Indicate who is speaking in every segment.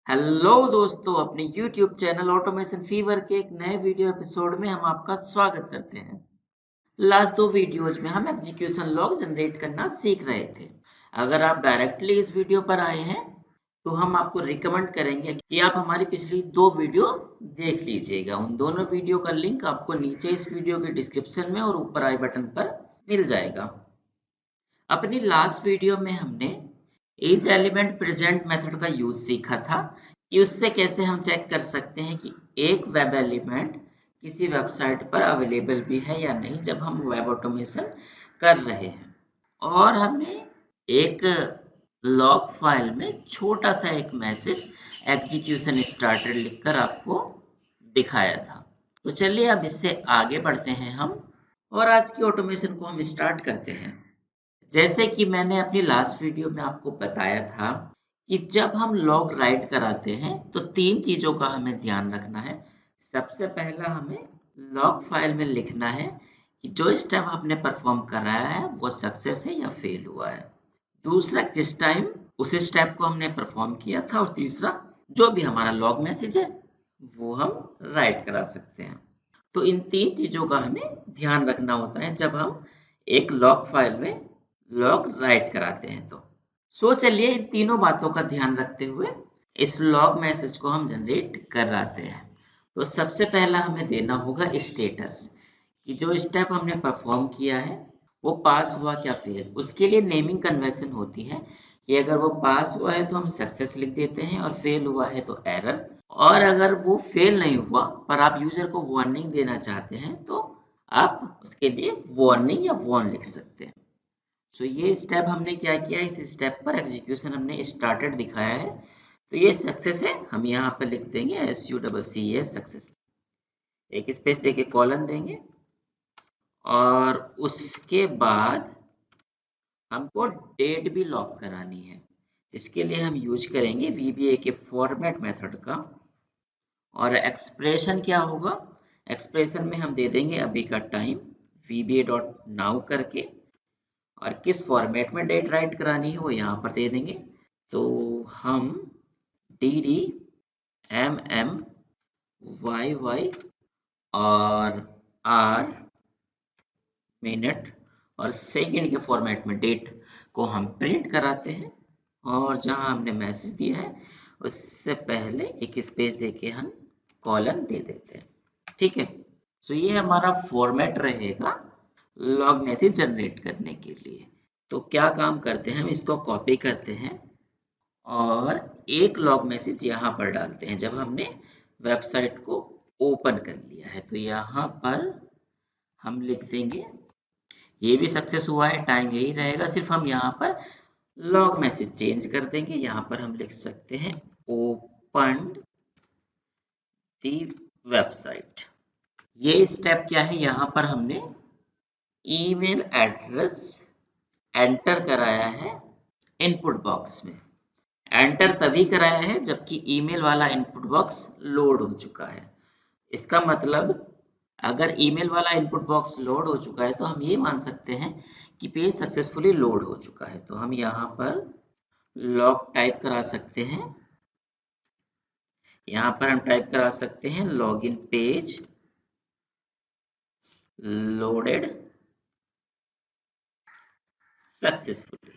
Speaker 1: Hello दोस्तों, अपने YouTube channel automation fever के एक नए वीडियो एपिसोड में हम आपका स्वागत करते हैं। लास्ट दो वीडियोज में हम एग्जीक्यूशन लॉग जनरेट करना सीख रहे थे। अगर आप डायरेक्टली इस वीडियो पर आए हैं तो हम आपको रिकमेंड करेंगे कि आप हमारी पिछली दो वीडियो देख लीजिएगा। उन दोनों वीडियो का लिंक आपको नीचे इस वीडियो के डिस्क्रिप्शन में और ऊपर आई बटन पर मिल जाएगा। अपनी लास्ट वीडियो में हमने ईच एलिमेंट प्रेजेंट मेथड का यूज सीखा था कि उससे कैसे हम चेक कर सकते हैं कि एक वेब एलिमेंट किसी वेबसाइट पर अवेलेबल भी है या नहीं जब हम वेब ऑटोमेशन कर रहे हैं। और हमने एक लॉग फाइल में छोटा सा एक मैसेज एग्जीक्यूशन स्टार्टर लिखकर आपको दिखाया था। तो चलिए अब इससे आगे बढ़ते हैं हम और आज की ऑटोमेशन को हम स्टार्ट करते हैं। जैसे कि मैंने अपनी लास्ट वीडियो में आपको बताया था कि जब हम लॉग राइट कराते हैं तो तीन चीज़ों का हमें ध्यान रखना है। सबसे पहला हमें लॉग फाइल में लिखना है कि जो स्टेप आपने परफॉर्म कराया है वो सक्सेस है या फेल हुआ है। दूसरा, किस टाइम उस स्टेप को हमने परफॉर्म किया था। और तीसरा, जो भी हमारा लॉग मैसेज है वो हम राइट करा सकते हैं। तो इन तीन चीज़ों का हमें ध्यान रखना होता है जब हम एक लॉग फाइल में लॉग राइट कराते हैं। तो चलिए इन तीनों बातों का ध्यान रखते हुए इस लॉग मैसेज को हम जनरेट कराते हैं। तो सबसे पहला हमें देना होगा स्टेटस कि जो स्टेप हमने परफॉर्म किया है वो पास हुआ क्या फेल। उसके लिए नेमिंग कन्वेंशन होती है कि अगर वो पास हुआ है तो हम सक्सेस लिख देते हैं और फेल हुआ है तो एरर। और अगर वो फेल नहीं हुआ पर आप यूजर को वार्निंग देना चाहते हैं तो आप उसके लिए वार्निंग या वॉर्न लिख सकते हैं। तो ये स्टेप हमने क्या किया, इस स्टेप पर एग्जीक्यूशन हमने स्टार्टेड दिखाया है तो ये सक्सेस है। हम यहाँ पर लिख देंगे SUCCES सक्सेस, एक स्पेस देके कॉलन देंगे और उसके बाद हमको डेट भी लॉक करानी है जिसके लिए हम यूज करेंगे VBA के फॉर्मेट मेथड का। और एक्सप्रेशन क्या होगा, एक्सप्रेशन में हम दे देंगे अभी का टाइम VBA.now करके और किस फॉर्मेट में डेट राइट करानी है वो यहाँ पर दे देंगे। तो हम DD MM YY और R मिनट और सेकंड के फॉर्मेट में डेट को हम प्रिंट कराते हैं। और जहां हमने मैसेज दिया है उससे पहले एक स्पेस देके हम कॉलन दे देते हैं। ठीक है, तो ये हमारा फॉर्मेट रहेगा लॉग मैसेज जनरेट करने के लिए। तो क्या काम करते हैं, हम इसको कॉपी करते हैं और एक लॉग मैसेज यहाँ पर डालते हैं जब हमने वेबसाइट को ओपन कर लिया है। तो यहाँ पर हम लिख देंगे, ये भी सक्सेस हुआ है, टाइम यही रहेगा, सिर्फ हम यहाँ पर लॉग मैसेज चेंज कर देंगे। यहाँ पर हम लिख सकते हैं ओपन दी वेबसाइट। ये स्टेप क्या है, यहाँ पर हमने ईमेल एड्रेस एंटर कराया है इनपुट बॉक्स में। एंटर तभी कराया है जबकि ईमेल वाला इनपुट बॉक्स लोड हो चुका है। इसका मतलब अगर ईमेल वाला इनपुट बॉक्स लोड हो चुका है तो हम ये मान सकते हैं कि पेज सक्सेसफुली लोड हो चुका है। तो हम यहाँ पर लॉग टाइप करा सकते हैं, यहाँ पर हम टाइप करा सकते हैं लॉगिन पेज लोडेड सक्सेसफुली।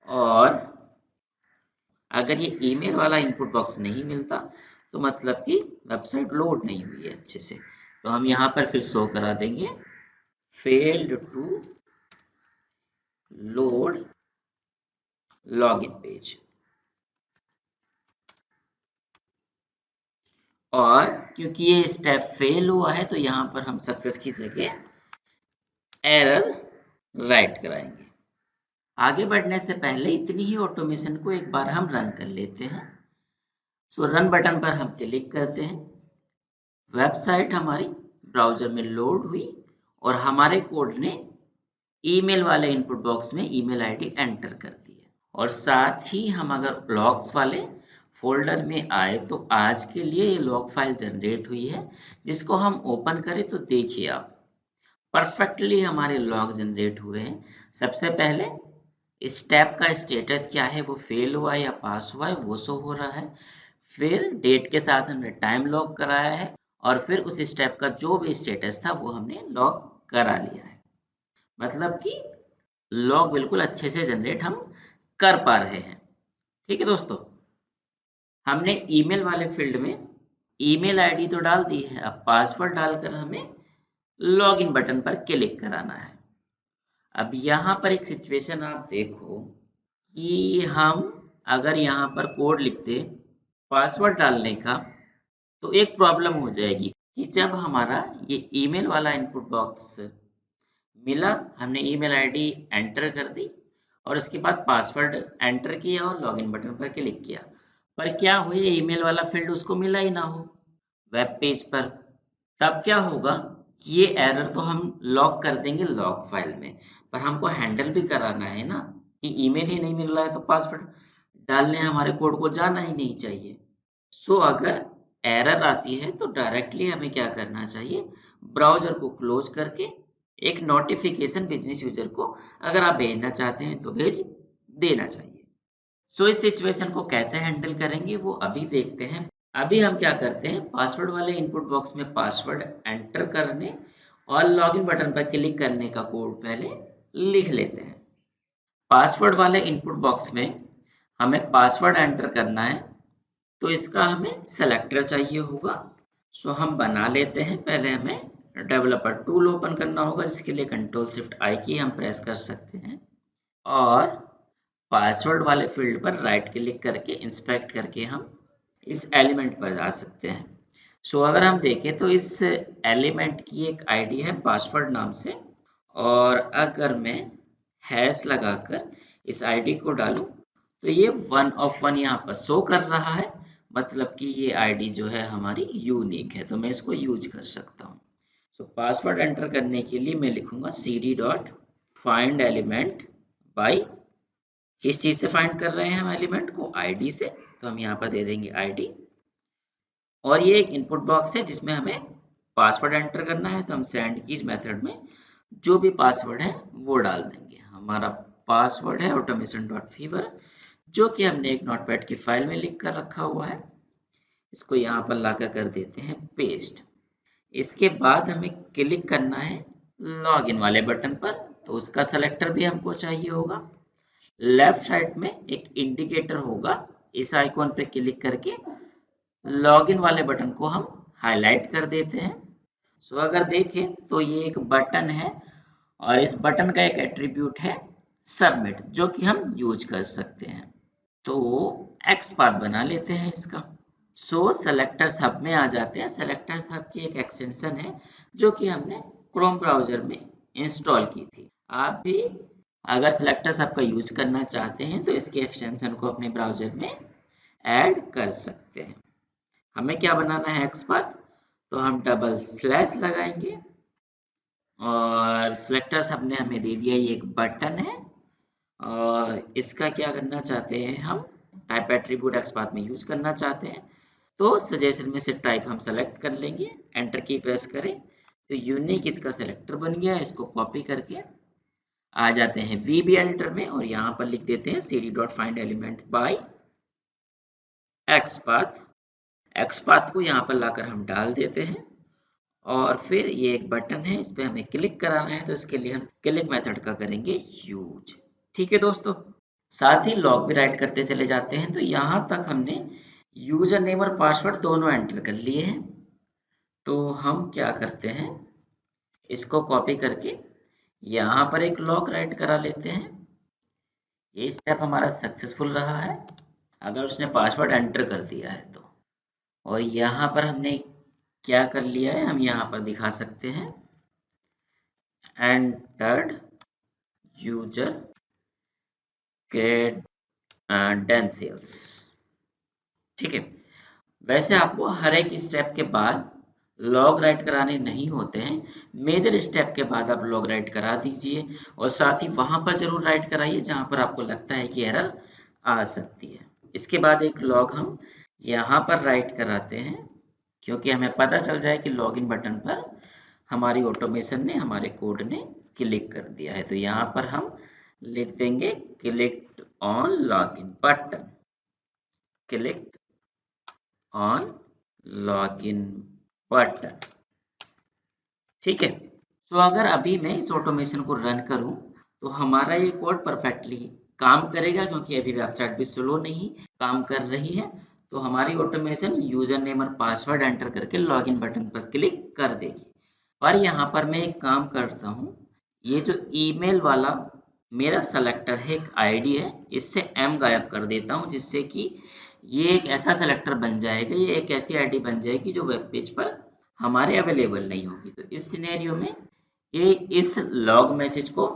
Speaker 1: और अगर ये ईमेल वाला इनपुट बॉक्स नहीं मिलता तो मतलब कि वेबसाइट लोड नहीं हुई है अच्छे से। तो हम यहाँ पर फिर शो करा देंगे failed to load login page. और क्योंकि ये स्टेप फेल हुआ है तो यहाँ पर हम सक्सेस की जगह एरर राइट कराएंगे। आगे बढ़ने से पहले इतनी ही ऑटोमेशन को एक बार हम रन कर लेते हैं। सो रन बटन पर हम क्लिक करते हैं, वेबसाइट हमारी ब्राउजर में लोड हुई और हमारे कोड ने ईमेल वाले इनपुट बॉक्स में ईमेल आईडी एंटर कर दी है। और साथ ही हम अगर लॉग्स वाले फोल्डर में आए तो आज के लिए ये लॉग फाइल जनरेट हुई है जिसको हम ओपन करें तो देखिए आप परफेक्टली हमारे लॉग जनरेट हुए हैं। सबसे पहले स्टेप का स्टेटस क्या है, वो फेल हुआ है या पास हुआ है, वो शो हो रहा है। फिर डेट के साथ हमने टाइम लॉग कराया है और फिर उस स्टेप का जो भी स्टेटस था वो हमने लॉग करा लिया है। मतलब कि लॉग बिल्कुल अच्छे से जनरेट हम कर पा रहे हैं। ठीक है दोस्तों, हमने ईमेल वाले फील्ड में ईमेल आईडी तो डाल दी है, अब पासवर्ड डालकर हमें लॉगिन बटन पर क्लिक कराना है। अब यहाँ पर एक सिचुएशन आप देखो कि हम अगर यहाँ पर कोड लिखते पासवर्ड डालने का, तो एक प्रॉब्लम हो जाएगी कि जब हमारा ये ईमेल वाला इनपुट बॉक्स मिला, हमने ईमेल आईडी एंटर कर दी और उसके बाद पासवर्ड एंटर किया और लॉगिन बटन पर क्लिक किया, पर क्या हो, ये ईमेल वाला फील्ड उसको मिला ही ना हो वेब पेज पर, तब क्या होगा कि ये एरर तो हम लॉग कर देंगे लॉग फाइल में, पर हमको हैंडल भी कराना है ना कि ईमेल ही नहीं मिल रहा है तो पासवर्ड डालने हमारे कोड को जाना ही नहीं चाहिए। सो अगर एरर आती है तो डायरेक्टली हमें क्या करना चाहिए, ब्राउजर को क्लोज करके एक नोटिफिकेशन बिजनेस यूजर को अगर आप भेजना चाहते हैं तो भेज देना चाहिए। सो इस सिचुएशन को कैसे हैंडल करेंगे वो अभी देखते हैं। अभी हम क्या करते हैं, पासवर्ड वाले इनपुट बॉक्स में पासवर्ड एंटर करने और लॉगिन बटन पर क्लिक करने का कोड पहले लिख लेते हैं। पासवर्ड वाले इनपुट बॉक्स में हमें पासवर्ड एंटर करना है, तो इसका हमें सेलेक्टर चाहिए होगा। सो हम बना लेते हैं। पहले हमें डेवलपर टूल ओपन करना होगा, जिसके लिए कंट्रोल शिफ्ट आई की हम प्रेस कर सकते हैं और पासवर्ड वाले फील्ड पर राइट क्लिक करके इंस्पेक्ट करके हम इस एलिमेंट पर जा सकते हैं। सो अगर हम देखें तो इस एलिमेंट की एक आईडी है पासवर्ड नाम से, और अगर मैं हैश लगाकर इस आईडी को डालूं तो ये 1 ऑफ 1 यहाँ पर शो कर रहा है, मतलब कि ये आईडी जो है हमारी यूनिक है, तो मैं इसको यूज कर सकता हूँ। सो पासवर्ड एंटर करने के लिए मैं लिखूंगा cd dot find element by, किस चीज से फाइंड कर रहे हैं हम एलिमेंट को, आईडी से, तो हम यहाँ पर दे देंगे आईडी। और ये एक इनपुट बॉक्स है जिसमें हमें पासवर्ड एंटर करना है, तो हम सेंड कीज मेथड में जो भी पासवर्ड है वो डाल देंगे। हमारा पासवर्ड है ऑटोमेशन डॉट फीवर, जो कि हमने एक नोटपैड की फाइल में लिख कर रखा हुआ है। इसको यहाँ पर लाकर कर देते हैं पेस्ट। इसके बाद हमें क्लिक करना है लॉगिन वाले बटन पर, तो उसका सेलेक्टर भी हमको चाहिए होगा। लेफ्ट साइड में एक इंडिकेटर होगा, इस आइकॉन पे क्लिक करके लॉगिन वाले बटन को हम हाईलाइट कर देते हैं। सो अगर देखें तो ये एक बटन है और इस बटन का एक एट्रीब्यूट है सबमिट, जो कि हम यूज कर सकते हैं। तो एक्सपाथ बना लेते हैं इसका। सो सेलेक्टर्स हब में आ जाते हैं। सेलेक्टर्स हब की एक एक्सटेंशन है जो कि हमने क्रोम ब्राउजर में इंस्टॉल की थी। आप भी अगर सेलेक्टर्स हब का यूज करना चाहते हैं तो इसके एक्सटेंशन को अपने ब्राउजर में ऐड कर सकते हैं। हमें क्या बनाना है एक्सपाथ, तो हम डबल स्लैश लगाएंगे और सेलेक्टर्स हब ने हमें दे दिया ये एक बटन है और इसका क्या करना चाहते हैं, हम टाइप एट्रीब्यूट एक्सपाथ में यूज करना चाहते हैं, तो सजेशन में से टाइप हम सेलेक्ट कर लेंगे, एंटर की प्रेस करें तो यूनिक इसका सेलेक्टर बन गया। इसको कॉपी करके आ जाते हैं वीबी एडिटर में और यहाँ पर लिख देते हैं cd dot find element by XPath. XPath को यहाँ पर लाकर हम डाल देते हैं और फिर ये एक बटन है, इस पर हमें क्लिक कराना है, तो इसके लिए हम क्लिक मेथड का करेंगे यूज। ठीक है दोस्तों, साथ ही लॉग भी राइट करते चले जाते हैं। तो यहाँ तक हमने यूजर नेम और पासवर्ड दोनों एंटर कर लिए हैं। तो हम क्या करते हैं, इसको कॉपी करके यहाँ पर एक लॉग राइट करा लेते हैं। ये स्टेप हमारा सक्सेसफुल रहा है अगर उसने पासवर्ड एंटर कर दिया है तो। और यहाँ पर हमने क्या कर लिया है, हम यहाँ पर दिखा सकते हैं एंटर्ड यूजर क्रेडेंशियल्स। ठीक है, वैसे आपको हर एक स्टेप के बाद लॉग राइट कराने नहीं होते हैं, मेजर स्टेप के बाद आप लॉग राइट करा दीजिए और साथ ही वहां पर जरूर राइट कराइए जहां पर आपको लगता है कि एरर आ सकती है। इसके बाद एक लॉग हम यहाँ पर राइट कराते हैं, क्योंकि हमें पता चल जाए कि लॉगिन बटन पर हमारी ऑटोमेशन ने, हमारे कोड ने क्लिक कर दिया है। तो यहाँ पर हम लिख देंगे click on login button, click on login button. ठीक है। तो अगर अभी मैं इस ऑटोमेशन को रन करूं तो हमारा ये कोड परफेक्टली काम करेगा, क्योंकि अभी वेबसाइट भी स्लो नहीं काम कर रही है। तो हमारी ऑटोमेशन यूजर नेम और पासवर्ड एंटर करके लॉगिन बटन पर क्लिक कर देगी। पर यहाँ पर मैं एक काम करता हूँ, ये जो ईमेल वाला मेरा सेलेक्टर है, एक आईडी है, इससे एम गायब कर देता हूँ, जिससे कि ये एक ऐसा सेलेक्टर बन जाएगा, ये एक ऐसी आईडी बन जाएगी जो वेब पेज पर हमारे अवेलेबल नहीं होगी। तो इस सिनेरियो में ये इस लॉग मैसेज को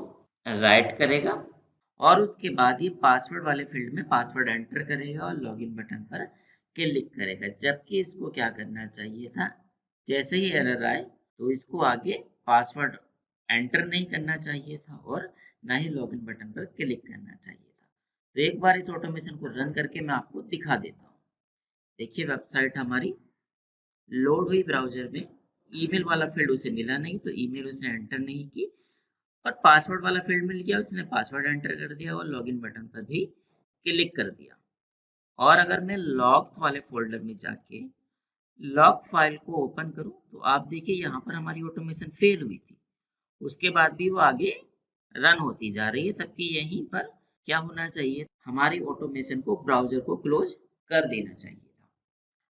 Speaker 1: राइट करेगा और उसके बाद ये पासवर्ड वाले फील्ड में पासवर्ड एंटर करेगा और लॉगिन बटन पर क्लिक करेगा। जबकि इसको क्या करना चाहिए था, जैसे ही एरर आए तो इसको आगे पासवर्ड एंटर नहीं करना चाहिए था और ना ही लॉगिन बटन पर क्लिक करना चाहिए था। तो एक बार इस ऑटोमेशन को रन करके मैं आपको दिखा देता हूँ। देखिए वेबसाइट हमारी लोड हुई ब्राउजर में, ईमेल वाला फील्ड उसे मिला नहीं तो ईमेल उसने एंटर नहीं की, और पासवर्ड वाला फील्ड मिल गया, उसने पासवर्ड एंटर कर दिया और लॉगिन बटन पर भी क्लिक कर दिया। और अगर मैं लॉग्स वाले फोल्डर में जाके लॉग फाइल को ओपन करूं तो आप देखिए यहाँ पर हमारी ऑटोमेशन फेल हुई थी, उसके बाद भी वो आगे रन होती जा रही है। तबकि यहीं पर क्या होना चाहिए, हमारी ऑटोमेशन को ब्राउजर को क्लोज कर देना चाहिए था।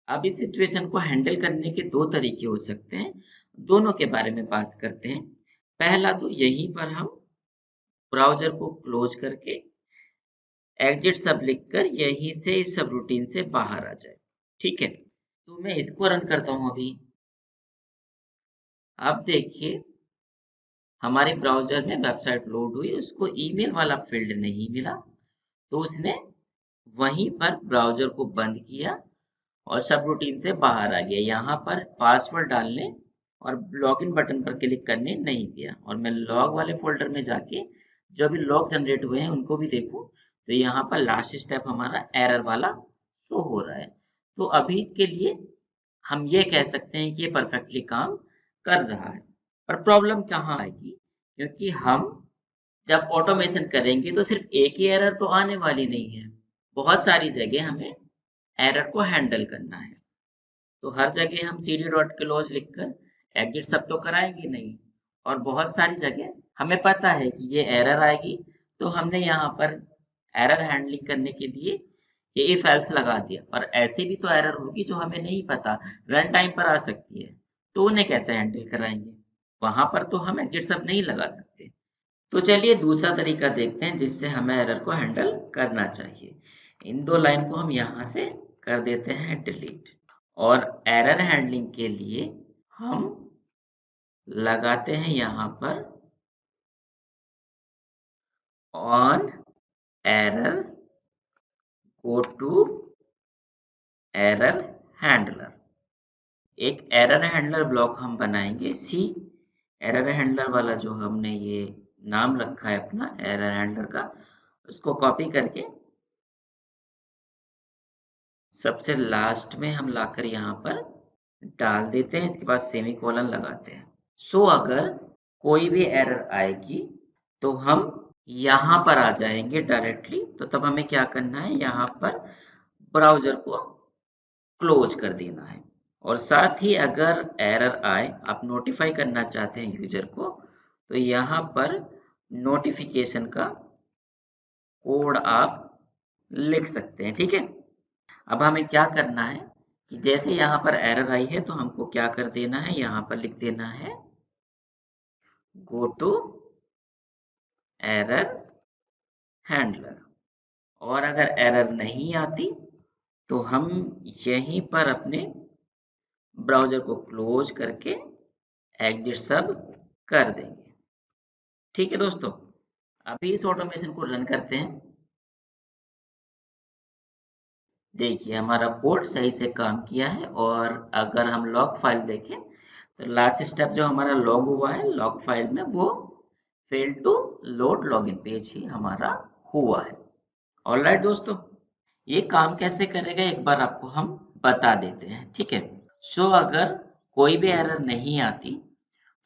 Speaker 1: अब इस सिचुएशन को हैंडल करने के दो तरीके हो सकते हैं, दोनों के बारे में बात करते हैं। पहला तो यहीं पर हम ब्राउजर को क्लोज करके एग्जिट सब लिखकर यहीं से इस सब रूटीन से बाहर आ जाए। ठीक है, तो मैं इसको रन करता हूं अभी। अब देखिए हमारे ब्राउजर में वेबसाइट लोड हुई, उसको ईमेल वाला फील्ड नहीं मिला, तो उसने वहीं पर ब्राउजर को बंद किया और सब रूटीन से बाहर आ गया। यहाँ पर पासवर्ड डालने और लॉगिन बटन पर क्लिक करने नहीं दिया। और मैं लॉग वाले फोल्डर में जाके जो भी लॉग जनरेट हुए हैं उनको भी देखूं तो यहाँ पर लास्ट स्टेप हमारा एरर वाला शो हो रहा है। तो अभी के लिए हम ये कह सकते हैं कि ये परफेक्टली काम कर रहा है। पर प्रॉब्लम कहाँ आएगी, क्योंकि हम जब ऑटोमेशन करेंगे तो सिर्फ एक ही एरर तो आने वाली नहीं है, बहुत सारी जगह हमें एरर को हैंडल करना है। तो हर जगह हम cd डॉट क्लोज लिखकर एग्जिट सब तो कराएंगे नहीं, और बहुत सारी जगह हमें पता है कि ये एरर आएगी, तो हमने यहाँ पर एरर हैंडलिंग करने के लिए ये इफ एल्स लगा दिया। और ऐसे भी तो एरर होगी जो हमें नहीं पता, रन टाइम पर आ सकती है, तो उन्हें कैसे हैंडल कराएंगे, वहां पर तो हम एग्जिट सब नहीं लगा सकते। तो चलिए दूसरा तरीका देखते हैं जिससे हमें एरर को हैंडल करना चाहिए। इन दो लाइन को हम यहाँ से कर देते हैं डिलीट, और एरर हैंडलिंग के लिए हम लगाते हैं यहाँ पर on error go to error handler. एक एरर हैंडलर ब्लॉक हम बनाएंगे, सी एरर हैंडलर वाला जो हमने ये नाम रखा है अपना एरर हैंडलर का, उसको कॉपी करके सबसे लास्ट में हम लाकर यहाँ पर डाल देते हैं, इसके बाद सेमीकोलन लगाते हैं। सो अगर कोई भी एरर आएगी तो हम यहाँ पर आ जाएंगे डायरेक्टली। तो तब हमें क्या करना है, यहाँ पर ब्राउजर को क्लोज कर देना है। और साथ ही अगर एरर आए, आप नोटिफाई करना चाहते हैं यूजर को, तो यहाँ पर नोटिफिकेशन का कोड आप लिख सकते हैं। ठीक है, अब हमें क्या करना है कि जैसे यहाँ पर एरर आई है तो हमको क्या कर देना है, यहाँ पर लिख देना है गो टू एरर हैंडलर। और अगर एरर नहीं आती तो हम यहीं पर अपने ब्राउजर को क्लोज करके एग्जिट सब कर देंगे। ठीक है दोस्तों, अभी इस ऑटोमेशन को रन करते हैं। देखिए हमारा कोड सही से काम किया है, और अगर हम लॉग फाइल देखें तो लास्ट स्टेप जो हमारा लॉग हुआ है लॉग फाइल में, वो fail to load login page ही हमारा हुआ है। ऑलराइट दोस्तों, ये काम कैसे करेगा एक बार आपको हम बता देते हैं। ठीक है, सो अगर कोई भी एरर नहीं आती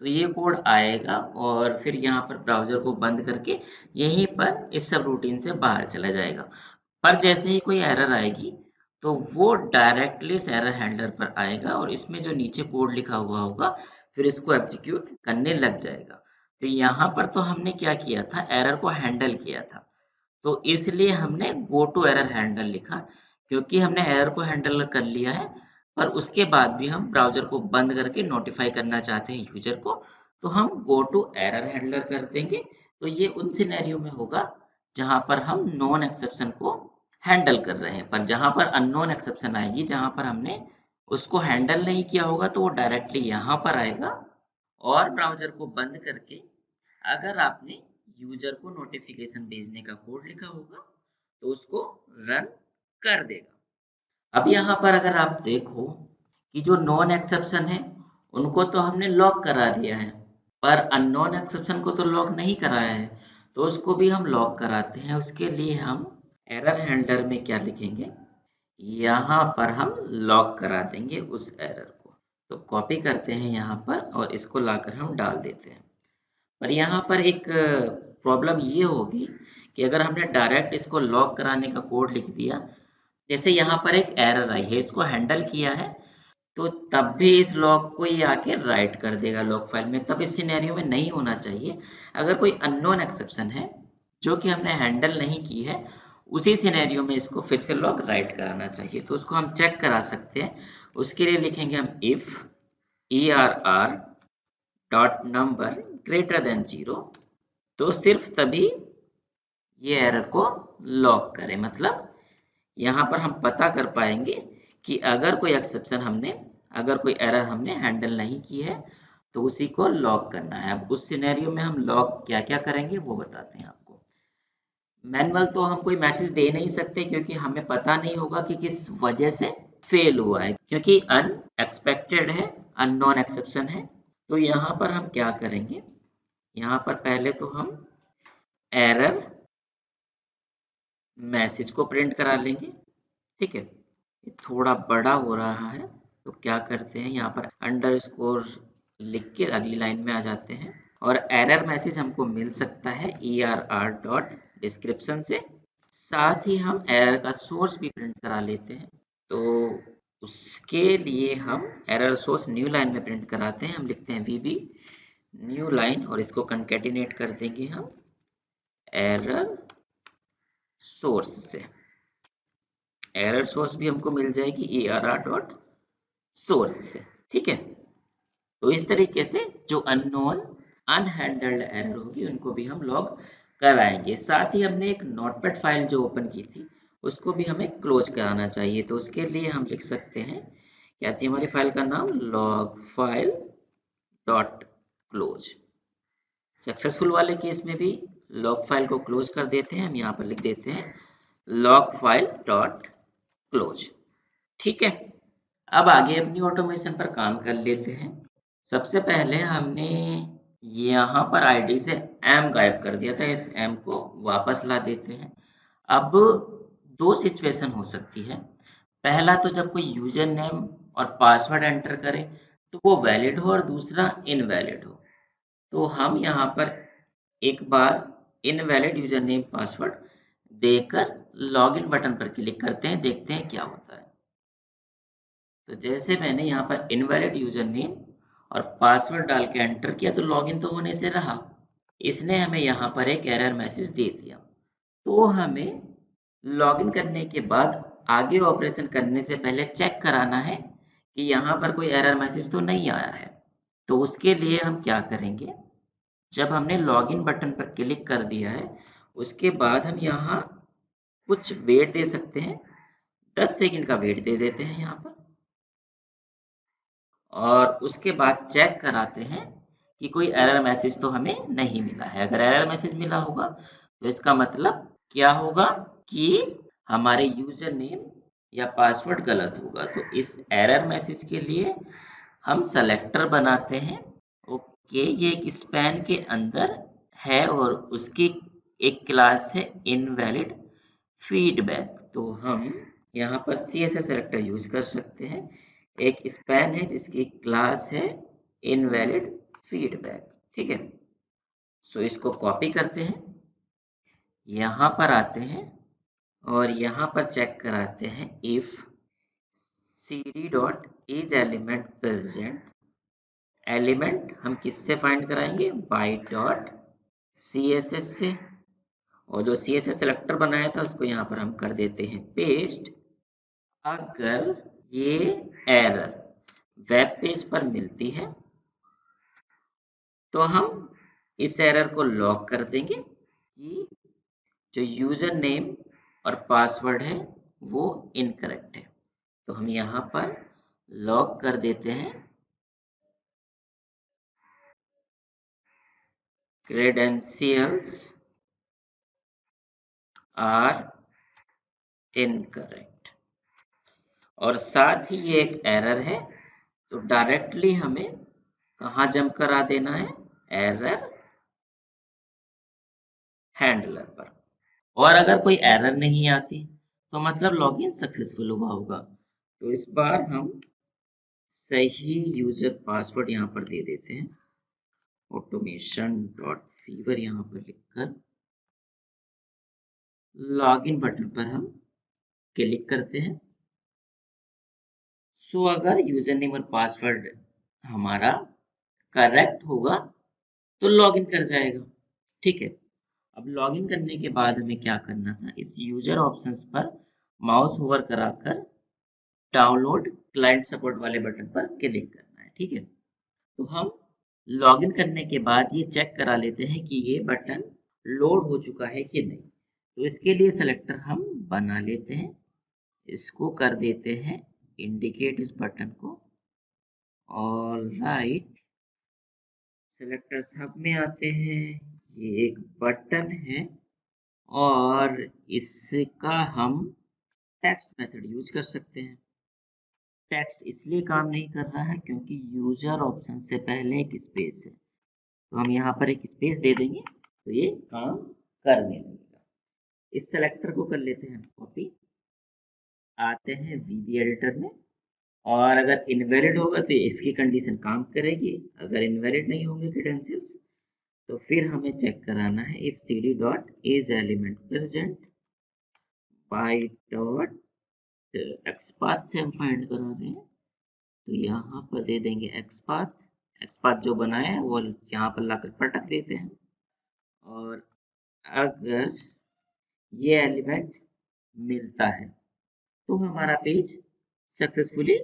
Speaker 1: तो ये कोड आएगा और फिर यहाँ पर ब्राउजर को बंद करके यहीं पर इस सब रूटीन से बाहर चला जाएगा। पर जैसे ही कोई एरर आएगी तो वो डायरेक्टली इस एरर हैंडलर पर आएगा और इसमें जो नीचे कोड लिखा हुआ होगा फिर इसको एग्जीक्यूट करने लग जाएगा। तो यहाँ पर तो हमने क्या किया था, एरर को हैंडल किया था, तो इसलिए हमने गो टू एरर हैंडल लिखा, क्योंकि हमने एरर को हैंडल कर लिया है पर उसके बाद भी हम ब्राउजर को बंद करके नोटिफाई करना चाहते हैं यूजर को, तो हम गो टू एरर हैंडलर कर देंगे। तो ये उन सिनेरियो में होगा जहां पर हम नॉन एक्सेप्शन को हैंडल कर रहे हैं, पर जहां पर अननोन एक्सेप्शन आएगी, जहां पर हमने उसको हैंडल नहीं किया होगा, तो वो डायरेक्टली यहाँ पर आएगा और ब्राउजर को बंद करके अगर आपने यूजर को नोटिफिकेशन भेजने का कोड लिखा होगा तो उसको रन कर देगा। अब यहाँ पर अगर आप देखो कि जो नॉन एक्सेप्शन है उनको तो हमने लॉक करा दिया है, पर अननोन एक्सेप्शन को तो लॉक नहीं कराया है, तो उसको भी हम लॉक कराते हैं। उसके लिए हम एरर हैंडलर में क्या लिखेंगे, यहाँ पर हम लॉक करा देंगे उस एरर को। तो कॉपी करते हैं यहाँ पर और इसको लाकर हम डाल देते हैं। पर यहाँ पर एक प्रॉब्लम ये होगी कि अगर हमने डायरेक्ट इसको लॉक कराने का कोड लिख दिया, जैसे यहाँ पर एक एरर आई है, इसको हैंडल किया है, तो तब भी इस लॉग को ये आके राइट कर देगा लॉग फाइल में। तब इस सिनेरियो में नहीं होना चाहिए। अगर कोई अननोन एक्सेप्शन है जो कि हमने हैंडल नहीं की है, उसी सिनेरियो में इसको फिर से लॉग राइट कराना चाहिए। तो उसको हम चेक करा सकते हैं। उसके लिए लिखेंगे हम if ERR dot number greater than 0, तो सिर्फ तभी ये एरर को लॉक करें। मतलब यहाँ पर हम पता कर पाएंगे कि अगर कोई एक्सेप्शन हमने, अगर कोई एरर हमने हैंडल नहीं की है तो उसी को लॉक करना है। अब उस सिनेरियो में हम लॉक क्या क्या करेंगे वो बताते हैं आपको। मैनुअल तो हम कोई मैसेज दे नहीं सकते क्योंकि हमें पता नहीं होगा कि किस वजह से फेल हुआ है, क्योंकि अनएक्सपेक्टेड है, अननोन एक्सेप्शन है। तो यहाँ पर हम क्या करेंगे, यहाँ पर पहले तो हम एरर मैसेज को प्रिंट करा लेंगे। ठीक है, ये थोड़ा बड़ा हो रहा है तो क्या करते हैं, यहाँ पर अंडरस्कोर लिख के अगली लाइन में आ जाते हैं और एरर मैसेज हमको मिल सकता है ERR डॉट डिस्क्रिप्शन से। साथ ही हम एरर का सोर्स भी प्रिंट करा लेते हैं। तो उसके लिए हम एरर सोर्स न्यू लाइन में प्रिंट कराते हैं। हम लिखते हैं VB न्यू लाइन और इसको कंकेटिनेट कर देंगे हम एरर सोर्स से। एरर सोर्स भी हमको मिल जाएगी ERR डॉट सोर्स से। ठीक है, तो इस तरीके से जो अननोन अनहैंडल्ड एरर होगी उनको भी हम लॉग कराएंगे। साथ ही हमने एक नोटपैड फाइल जो ओपन की थी उसको भी हमें क्लोज कराना चाहिए। तो उसके लिए हम लिख सकते हैं, क्या थी हमारी फाइल का नाम, log file dot close. Successful वाले केस में भी लॉग फाइल को क्लोज कर देते हैं। हम यहाँ पर लिख देते हैं लॉग फाइल डॉट क्लोज। ठीक है, अब आगे अपनी ऑटोमेशन पर काम कर लेते हैं। सबसे पहले हमने यहाँ पर आईडी से एम गायब कर दिया था, इस एम को वापस ला देते हैं। अब दो सिचुएशन हो सकती है। पहला तो जब कोई यूजर नेम और पासवर्ड एंटर करे तो वो वैलिड हो और दूसरा इनवैलिड हो। तो हम यहाँ पर एक बार इनवैलिड यूजर नेम पासवर्ड देकर लॉगिन बटन पर क्लिक करते हैं, देखते हैं क्या होता है। तो जैसे मैंने यहाँ पर इनवैलिड यूजर नेम और पासवर्ड डाल के एंटर किया तो लॉगिन तो होने से रहा, इसने हमें यहाँ पर एक एरर मैसेज दे दिया। तो हमें लॉगिन करने के बाद आगे ऑपरेशन करने से पहले चेक कराना है कि यहाँ पर कोई एरर मैसेज तो नहीं आया है। तो उसके लिए हम क्या करेंगे, जब हमने लॉगिन बटन पर क्लिक कर दिया है उसके बाद हम यहाँ कुछ वेट दे सकते हैं, 10 सेकंड का वेट दे देते हैं यहाँ पर और उसके बाद चेक कराते हैं कि कोई एरर मैसेज तो हमें नहीं मिला है। अगर एरर मैसेज मिला होगा तो इसका मतलब क्या होगा कि हमारे यूजर नेम या पासवर्ड गलत होगा। तो इस एरर मैसेज के लिए हम सेलेक्टर बनाते हैं। ओके, ये एक स्पैन के अंदर है और उसकी एक क्लास है इनवैलिड फीडबैक। तो हम यहाँ पर CSS सेलेक्टर यूज कर सकते हैं। एक स्पैन है जिसकी क्लास है इनवैलिड फीडबैक। ठीक है, सो इसको कॉपी करते हैं, यहाँ पर आते हैं और यहाँ पर चेक कराते हैं if cd dot is element present. Element हम किससे फाइंड कराएंगे? बाइट डॉट css से। और जो css सेलेक्टर बनाया था उसको यहाँ पर हम कर देते हैं पेस्ट। अगर ये एरर वेब पेज पर मिलती है तो हम इस एरर को लॉग कर देंगे कि जो यूजर नेम और पासवर्ड है वो इनकरेक्ट है। तो हम यहाँ पर लॉग कर देते हैं क्रेडेंशियल्स आर इनकरेक्ट, और साथ ही ये एक एरर है तो डायरेक्टली हमें कहाँ जंप करा देना है? एरर हैंडलर पर। और अगर कोई एरर नहीं आती तो मतलब लॉगिन सक्सेसफुल हुआ होगा। तो इस बार हम सही यूजर पासवर्ड यहाँ पर दे देते हैं, automation.fever यहाँ पर लिखकर लॉगिन बटन पर हम क्लिक करते हैं। सो अगर यूजर नेम और पासवर्ड हमारा करेक्ट होगा तो लॉगिन कर जाएगा। ठीक है, अब लॉगिन करने के बाद हमें क्या करना था? इस यूजर ऑप्शंस पर माउस ओवर कराकर डाउनलोड क्लाइंट सपोर्ट वाले बटन पर क्लिक करना है। ठीक है, तो हम लॉगिन करने के बाद ये चेक करा लेते हैं कि ये बटन लोड हो चुका है कि नहीं। तो इसके लिए सेलेक्टर हम बना लेते हैं, इसको कर देते हैं इंडिकेट इस बटन को। और राइट, सेलेक्टर सब में आते हैं, ये एक बटन है और इसका हम टेक्स्ट मेथड यूज कर सकते हैं। टेक्स्ट इसलिए काम नहीं कर रहा है क्योंकि यूजर ऑप्शन से पहले एक स्पेस है, तो हम यहाँ पर एक स्पेस दे देंगे तो ये काम करने लगेगा। इस सेलेक्टर को कर लेते हैं कॉपी, आते हैं VB एडिटर में, और अगर इनवैलिड होगा तो इफ की कंडीशन काम करेगी, अगर इनवैलिड नहीं होंगे क्रेडेंशियल्स तो फिर हमें चेक कराना है if cd dot is element present by dot XPath से हम फाइंड करा रहे हैं, तो यहाँ पर दे देंगे एक्सपाथ। एक्सपाथ जो बनाया है वो यहाँ पर लाकर पटक देते हैं, और अगर ये एलिमेंट मिलता है तो हमारा पेज सक्सेसफुली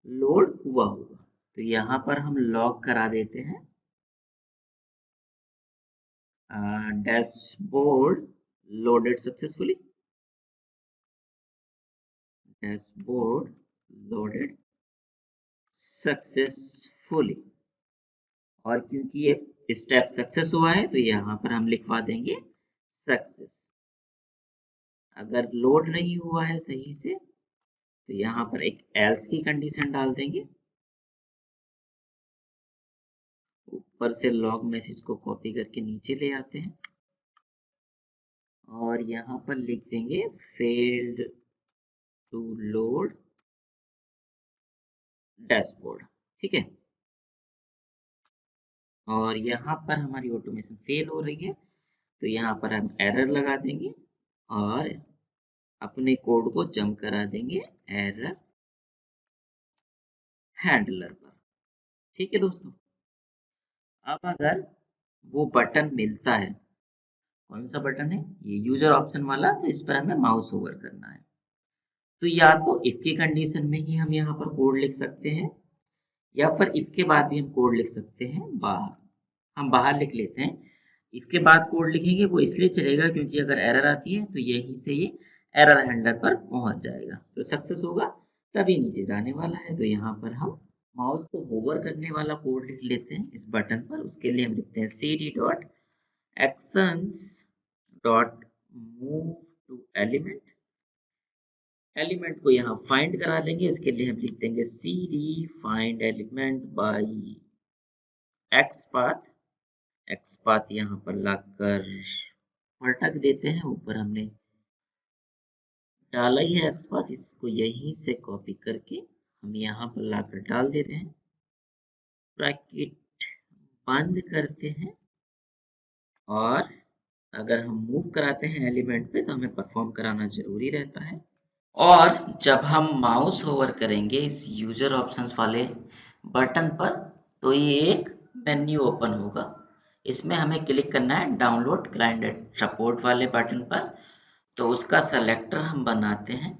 Speaker 1: लोड हुआ होगा। तो यहाँ पर हम लॉग करा देते हैं dashboard loaded successfully, dashboard loaded successfully. और क्योंकि ये स्टेप सक्सेस हुआ है तो यहाँ पर हम लिखवा देंगे सक्सेस। अगर लोड नहीं हुआ है सही से तो यहाँ पर एक एल्स की कंडीशन डाल देंगे, ऊपर से लॉग मैसेज को कॉपी करके नीचे ले आते हैं और यहाँ पर लिख देंगे फेल्ड टू लोड डैशबोर्ड। ठीक है, और यहाँ पर हमारी ऑटोमेशन फेल हो रही है तो यहाँ पर हम एरर लगा देंगे और अपने कोड को जंप करा देंगे एरर हैंडलर पर। ठीक है दोस्तों, अब अगर वो बटन मिलता है, कौन सा बटन है? ये यूजर ऑप्शन वाला, तो इस पर हमें माउस ओवर करना है। तो या तो इफ की कंडीशन में ही हम यहाँ पर कोड लिख सकते हैं या फिर इफ के बाद भी हम कोड लिख सकते हैं बाहर। हम बाहर लिख लेते हैं, इफ के बाद कोड लिखेंगे वो इसलिए चलेगा क्योंकि अगर एरर आती है तो यहीं से ये एरर हैंडलर पर पहुंच जाएगा, तो सक्सेस होगा तभी नीचे जाने वाला है। तो यहाँ पर हम माउस को होवर करने वाला कोड लिख लेते हैं इस बटन पर। उसके लिए हम लिखते हैं cd dot actions dot move to element. Element को यहाँ फाइंड करा लेंगे, इसके लिए हम लिख देंगे cd find element by XPath. XPath यहाँ पर लाकर पलटक देते हैं, ऊपर हमने डाला ही है एक्सपाथ, इसको यहीं से कॉपी करके हम यहाँ पर लाकर डाल देते हैं ब्रैकेट बंद करते हैं और अगर हम मूव कराते हैं एलिमेंट पे तो हमें परफॉर्म कराना जरूरी रहता है। और जब हम माउस होवर करेंगे इस यूजर ऑप्शंस वाले बटन पर तो ये एक मेन्यू ओपन होगा। इसमें हमें क्लिक करना है डाउनलोड क्लाइंट सपोर्ट वाले बटन पर। तो उसका सेलेक्टर हम बनाते हैं।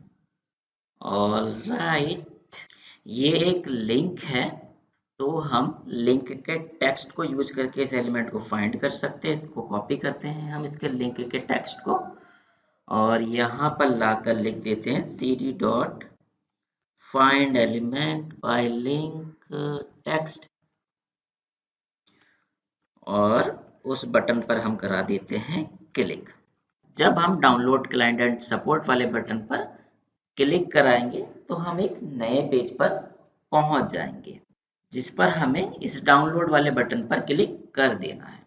Speaker 1: ऑलराइट, ये एक लिंक है तो हम लिंक के टेक्स्ट को यूज करके इस एलिमेंट को फाइंड कर सकते हैं। इसको कॉपी करते हैं हम इसके लिंक के टेक्स्ट को और यहाँ पर लाकर लिख देते हैं cd dot find element by link text और उस बटन पर हम करा देते हैं क्लिक। जब हम डाउनलोड क्लाइंट एंड सपोर्ट वाले बटन पर क्लिक कराएंगे तो हम एक नए पेज पर पहुंच जाएंगे जिस पर हमें इस डाउनलोड वाले बटन पर क्लिक कर देना है।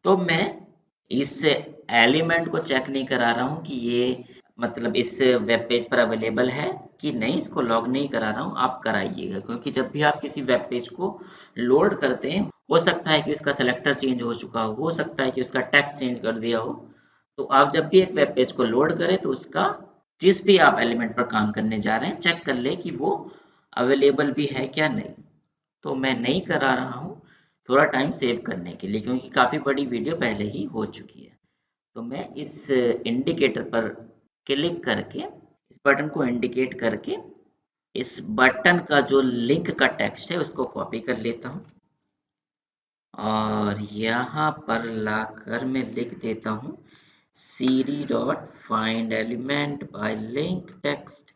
Speaker 1: तो मैं इस एलिमेंट को चेक नहीं करा रहा हूँ कि ये मतलब इस वेब पेज पर अवेलेबल है कि नहीं, इसको लॉग नहीं करा रहा हूँ, आप कराइएगा। क्योंकि जब भी आप किसी वेब पेज को लोड करते हैं हो सकता है कि उसका सेलेक्टर चेंज हो चुका हो सकता है कि उसका टेक्स्ट चेंज कर दिया हो। तो आप जब भी एक वेब पेज को लोड करें तो उसका जिस भी आप एलिमेंट पर काम करने जा रहे हैं चेक कर ले कि वो अवेलेबल भी है क्या नहीं। तो मैं नहीं करा रहा हूँ थोड़ा टाइम सेव करने के लिए, क्योंकि काफ़ी बड़ी वीडियो पहले ही हो चुकी है। तो मैं इस इंडिकेटर पर क्लिक करके इस बटन को इंडिकेट करके इस बटन का जो लिंक का टेक्स्ट है उसको कॉपी कर लेता हूँ और यहाँ पर लाकर मैं लिख देता हूँ cd dot find element by link text.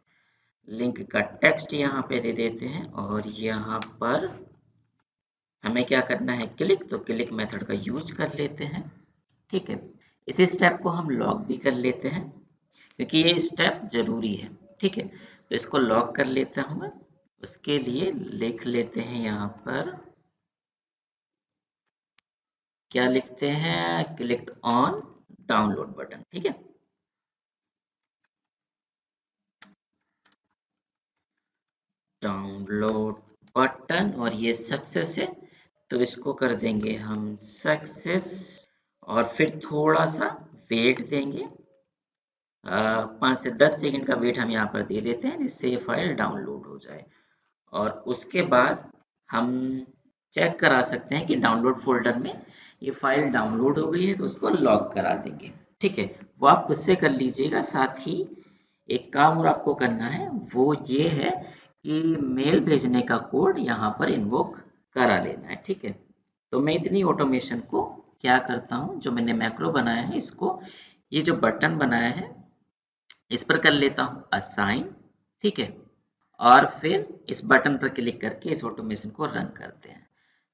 Speaker 1: Link का टेक्स्ट यहाँ पे दे देते हैं और यहाँ पर हमें क्या करना है क्लिक, तो क्लिक मेथड का यूज कर लेते हैं। ठीक है, इसी स्टेप को हम लॉग भी कर लेते हैं क्योंकि ये स्टेप जरूरी है। ठीक है, तो इसको लॉग कर लेता हूँ मैं। उसके लिए लिख लेते हैं यहाँ पर क्या लिखते हैं, क्लिक ऑन डाउनलोड बटन। ठीक है, डाउनलोड बटन और ये सक्सेस है तो इसको कर देंगे हम सक्सेस और फिर थोड़ा सा वेट देंगे। 5 से 10 सेकंड का वेट हम यहाँ पर दे देते हैं जिससे ये फाइल डाउनलोड हो जाए। और उसके बाद हम चेक करा सकते हैं कि डाउनलोड फोल्डर में ये फाइल डाउनलोड हो गई है तो उसको लॉक करा देंगे। ठीक है, वो आप खुद से कर लीजिएगा। साथ ही एक काम और आपको करना है वो ये है कि मेल भेजने का कोड यहाँ पर इन्वोक करा लेना है। ठीक है, तो मैं इतनी ऑटोमेशन को क्या करता हूँ, जो मैंने मैक्रो बनाया है इसको ये जो बटन बनाया है इस पर कर लेता हूँ असाइन। ठीक है, और फिर इस बटन पर क्लिक करके इस ऑटोमेशन को रन करते हैं।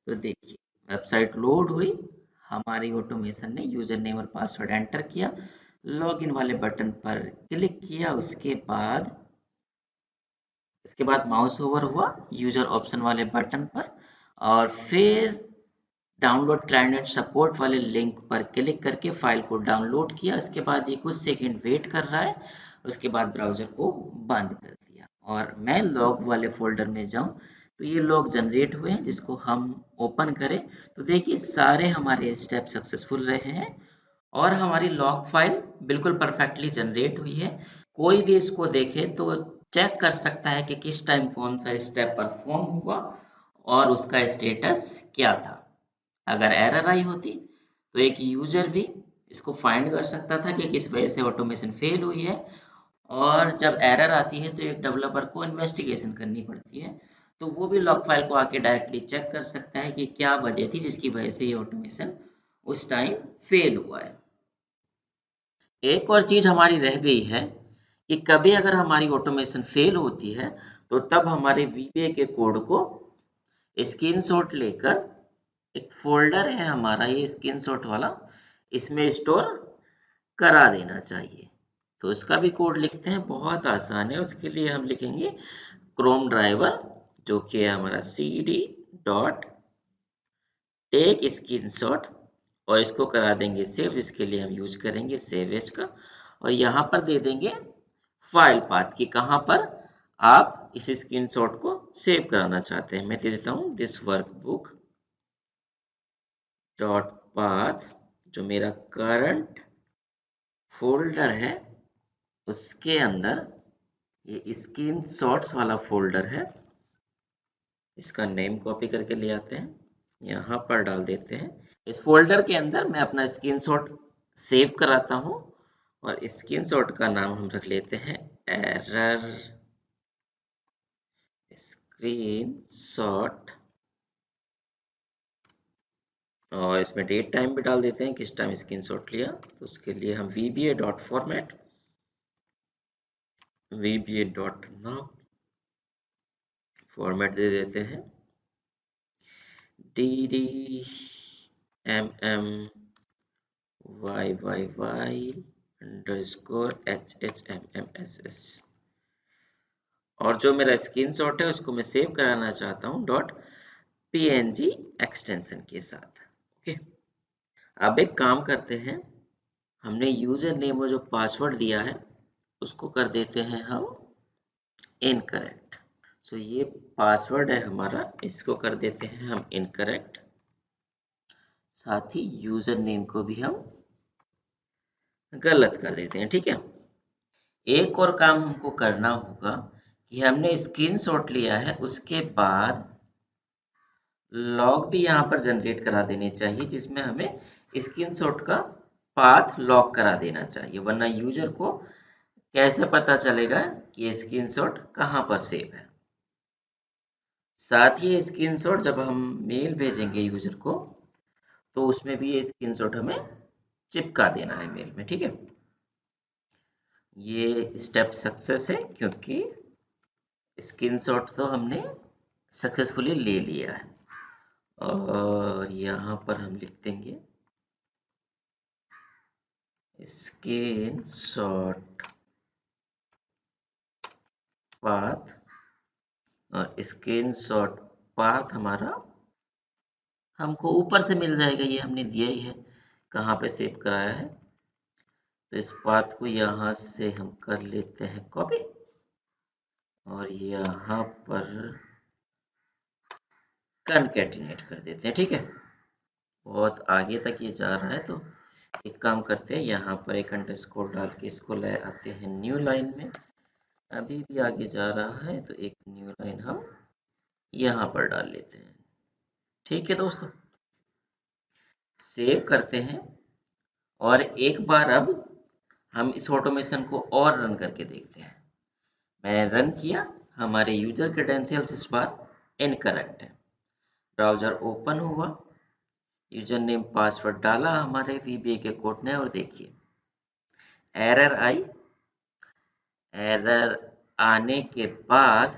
Speaker 1: तो देखिए वेबसाइट लोड हुई, हमारी ऑटोमेशन ने यूजर नेम और पासवर्ड एंटर किया, लॉगिन वाले बटन पर क्लिक किया, उसके बाद माउस ओवर हुआ यूजर ऑप्शन वाले बटन पर और फिर डाउनलोड क्लाइंट एंड सपोर्ट वाले लिंक पर क्लिक करके फाइल को डाउनलोड किया। उसके बाद ये कुछ सेकंड वेट कर रहा है, उसके बाद ब्राउजर को बंद कर दिया और मैं लॉग वाले फोल्डर में जाऊं तो ये लॉग जनरेट हुए हैं जिसको हम ओपन करें तो देखिए सारे हमारे स्टेप सक्सेसफुल रहे हैं और हमारी लॉग फाइल बिल्कुल परफेक्टली जनरेट हुई है। कोई भी इसको देखे तो चेक कर सकता है कि किस टाइम कौन सा स्टेप परफॉर्म हुआ और उसका स्टेटस क्या था। अगर एरर आई होती तो एक यूजर भी इसको फाइंड कर सकता था कि किस वजह से ऑटोमेशन फेल हुई है। और जब एरर आती है तो एक डेवलपर को इन्वेस्टिगेशन करनी पड़ती है, तो वो भी लॉग फाइल को आके डायरेक्टली चेक कर सकता है कि क्या वजह थी जिसकी वजह से ये ऑटोमेशन उस टाइम फेल हुआ है। एक और चीज हमारी रह गई है कि कभी अगर हमारी ऑटोमेशन फेल होती है तो तब हमारे वीबीए के कोड को स्क्रीनशॉट लेकर एक फोल्डर है हमारा ये स्क्रीनशॉट वाला, इसमें स्टोर करा देना चाहिए। तो इसका भी कोड लिखते हैं, बहुत आसान है। उसके लिए हम लिखेंगे क्रोम ड्राइवर जो कि है हमारा cd डॉट टेक स्क्रीनशॉट और इसको करा देंगे सेव, जिसके लिए हम यूज करेंगे सेव एज का और यहाँ पर दे देंगे फाइल पाथ कि कहाँ पर आप इस स्क्रीनशॉट को सेव कराना चाहते हैं। मैं दे देता हूँ दिस वर्कबुक डॉट पाथ जो मेरा करंट फोल्डर है उसके अंदर ये स्क्रीन शॉट्स वाला फोल्डर है, इसका नेम कॉपी करके ले आते हैं, यहाँ पर डाल देते हैं। इस फोल्डर के अंदर मैं अपना स्क्रीनशॉट सेव कराता हूँ और स्क्रीनशॉट का नाम हम रख लेते हैं एरर स्क्रीनशॉट, और इसमें डेट टाइम भी डाल देते हैं किस टाइम स्क्रीनशॉट लिया। तो उसके लिए हम vba dot format vba dot now format दे देते हैं DDMMYYY_HHMMSS, और जो मेरा स्क्रीनशॉट है उसको मैं सेव कराना चाहता हूँ डॉट PNG एक्सटेंशन के साथ। ओके, अब एक काम करते हैं, हमने यूजर नेम और जो पासवर्ड दिया है उसको कर देते हैं हम इनकरेक्ट। सो ये पासवर्ड है हमारा, इसको कर देते हैं हम इनकरेक्ट, साथ ही यूजर नेम को भी हम गलत कर देते हैं। ठीक है, एक और काम हमको करना होगा कि हमने स्क्रीनशॉट लिया है उसके बाद लॉग भी यहाँ पर जनरेट करा देने चाहिए, जिसमें हमें स्क्रीनशॉट का पाथ लॉक करा देना चाहिए, वरना यूजर को कैसे पता चलेगा कि ये स्क्रीनशॉट कहाँ पर सेव है। साथ ही स्क्रीनशॉट जब हम मेल भेजेंगे यूजर को तो उसमें भी ये स्क्रीनशॉट हमें चिपका देना है मेल में। ठीक है, ये स्टेप सक्सेस है क्योंकि स्क्रीनशॉट तो हमने सक्सेसफुली ले लिया है। और यहाँ पर हम लिख देंगे स्क्रीनशॉट पाथ, और स्क्रीनशॉट पाथ हमारा हमको ऊपर से मिल जाएगा, ये हमने दिया ही है कहाँ पे सेव कराया है। तो इस पाथ को यहाँ से हम कर लेते हैं कॉपी और यहाँ पर कनकेटिनेट कर देते हैं। ठीक है, बहुत आगे तक ये जा रहा है तो एक काम करते हैं, यहाँ पर एक अंडरस्कोर डाल के इसको ले आते हैं न्यू लाइन में। अभी भी आगे जा रहा है तो एक न्यू लाइन हम यहाँ पर डाल लेते हैं। ठीक है दोस्तों, सेव करते हैं और एक बार अब हम इस ऑटोमेशन को और रन करके देखते हैं। मैंने रन किया, हमारे यूजर क्रेडेंशियल्स इस बार इनकरेक्ट है। ब्राउजर ओपन हुआ, यूजर नेम पासवर्ड डाला हमारे VBA के कोड ने और देखिए एरर आई। एरर आने के बाद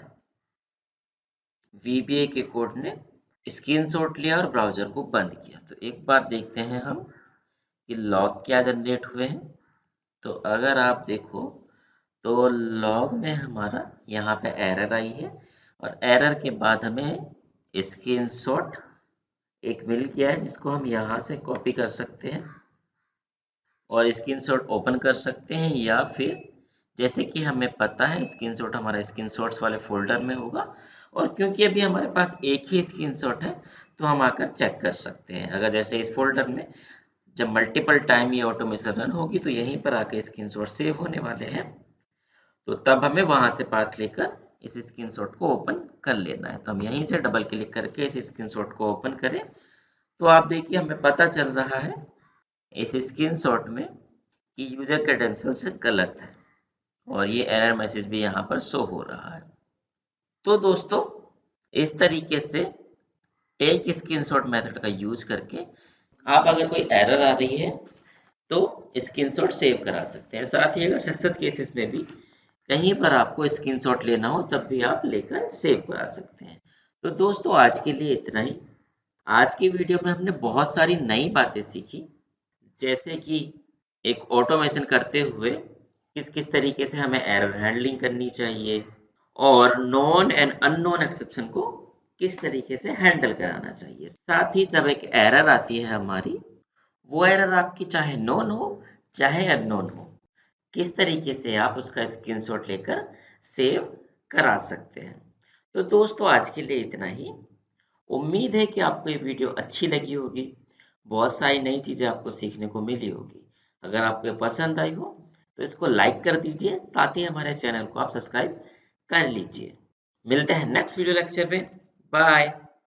Speaker 1: VBA के कोड ने स्क्रीनशॉट लिया और ब्राउजर को बंद किया। तो एक बार देखते हैं हम कि लॉग क्या जनरेट हुए हैं। तो अगर आप देखो तो लॉग में हमारा यहाँ पे एरर आई है और एरर के बाद हमें स्क्रीनशॉट एक मिल गया है जिसको हम यहाँ से कॉपी कर सकते हैं और स्क्रीनशॉट ओपन कर सकते हैं, या फिर जैसे कि हमें पता है स्क्रीनशॉट हमारा स्क्रीनशॉट्स वाले फोल्डर में होगा, और क्योंकि अभी हमारे पास एक ही स्क्रीनशॉट है तो हम आकर चेक कर सकते हैं। अगर जैसे इस फोल्डर में जब मल्टीपल टाइम ये ऑटोमेशन रन होगी तो यहीं पर आके स्क्रीनशॉट सेव होने वाले हैं, तो तब हमें वहां से पाथ लेकर इस स्क्रीनशॉट को ओपन कर लेना है। तो हम यहीं से डबल क्लिक करके इस स्क्रीनशॉट को ओपन करें तो आप देखिए हमें पता चल रहा है इस स्क्रीनशॉट में कि यूजर क्रेडेंशियल्स गलत है और ये एरर मैसेज भी यहाँ पर शो हो रहा है। तो दोस्तों, इस तरीके से टेक स्क्रीनशॉट मेथड का यूज करके आप अगर कोई एरर आ रही है तो स्क्रीनशॉट सेव करा सकते हैं। साथ ही अगर सक्सेस केसेस में भी कहीं पर आपको स्क्रीनशॉट लेना हो तब भी आप लेकर सेव करा सकते हैं। तो दोस्तों, आज के लिए इतना ही। आज की वीडियो में हमने बहुत सारी नई बातें सीखी, जैसे कि एक ऑटोमेशन करते हुए किस किस तरीके से हमें एरर हैंडलिंग करनी चाहिए और नॉन एंड अननोन एक्सेप्शन को किस तरीके से हैंडल कराना चाहिए। साथ ही जब एक एरर आती है हमारी, वो एरर आपकी चाहे नोन हो चाहे अननोन हो, किस तरीके से आप उसका स्क्रीनशॉट लेकर सेव करा सकते हैं। तो दोस्तों, आज के लिए इतना ही। उम्मीद है कि आपको ये वीडियो अच्छी लगी होगी बहुत सारी नई चीज़ें आपको सीखने को मिली होगी। अगर आपको पसंद आई हो तो इसको लाइक कर दीजिए, साथ ही हमारे चैनल को आप सब्सक्राइब कर लीजिए। मिलते हैं नेक्स्ट वीडियो लेक्चर में। बाय।